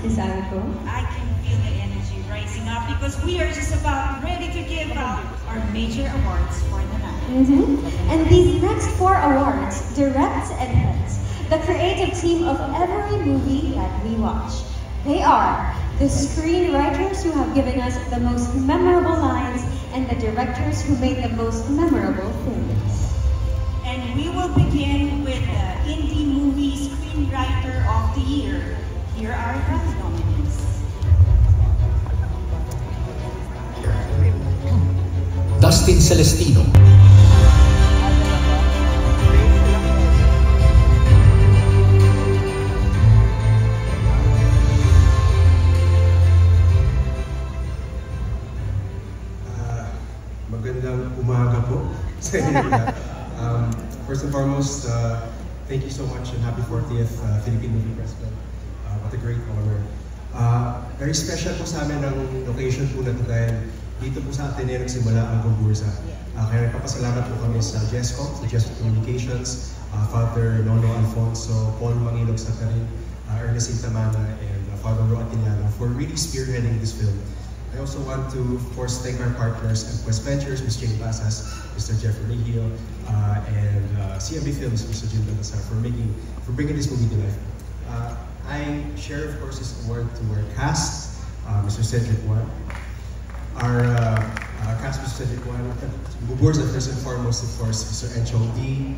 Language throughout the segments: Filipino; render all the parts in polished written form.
Miss Aiko? I can feel the energy rising up because we are just about ready to give out our major awards for the night. And these next 4 awards direct and heads the creative team of every movie that we watch. They are the screenwriters who have given us the most memorable lines and the directors who made the most memorable films. And we will begin with the Indie Movie Screenwriter of the Year. Here are the nominees. Dustin Celestino. Magandang umaga po sa inyo. First and foremost, thank you so much and happy 40th Philippine Movie Festival. What a great honor. Very special po sa amin ang location po na ito dahil dito po sa Ateneo nagsimula ang Gumburza. Kaya nagpapasalamat po kami sa GESCO, sa GESCO Communications, Father Nono Alfonso, Paul Mangilog Satarin, Ernestine Tamana, and Father Ro Atiliano for really spearheading this film. I also want to, of course, thank our partners at Quest Ventures, Ms. Jane Basas, Mr. Jeffrey Rigio, and CMB Films, Mr. Jim Baltasar, for bringing this movie to life. I share, of course, this award to our cast, Mr. Cedric Juan. Our cast, Mr. Cedric Juan, Gumburza first and foremost, of course, Mr. Enchong D,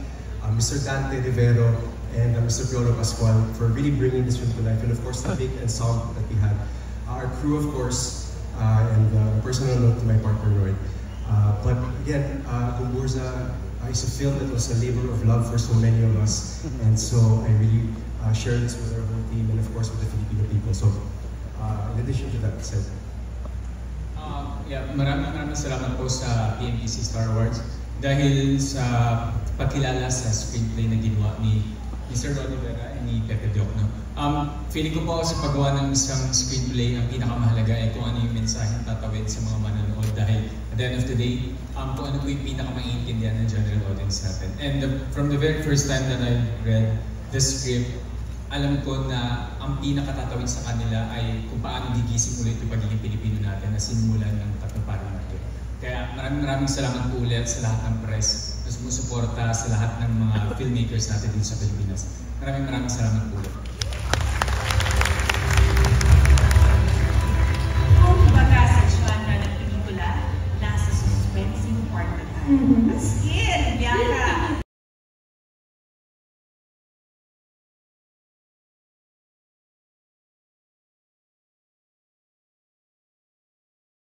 Mr. Dante Rivero, and Mr. Piolo Pascual for really bringing this film to life, and of course, the big ensemble that we had. Our crew, of course, and a personal note to my partner, Roy. But again, Gumburza is a film that was a labor of love for so many of us. And so I really share this with our whole team and of course with the Filipino people. So in addition to that said. Maraming salamat po sa PMPC Star Awards dahil sa pagkilala sa screenplay na ginawa ni Mr. Ronnie Vera and ni Pepe Diokno. Feeling ko po sa paggawa ng isang screenplay, ang pinakamahalaga ay kung ano yung mensaheng tatawid sa mga manonood dahil at the end of the day, kung ano po yung pinakamaiintindihan ng general audience natin. And from the very first time that I read the script, alam ko na ang pinakatatawid sa kanila ay kung paano gigising ulit yung pagiging Pilipino natin na sinimulan ng Tatlong na ito. Kaya maraming salamat po ulit sa lahat ng press na sumusuporta sa lahat ng mga filmmakers natin dito sa Pilipinas. Maraming salamat po ulit.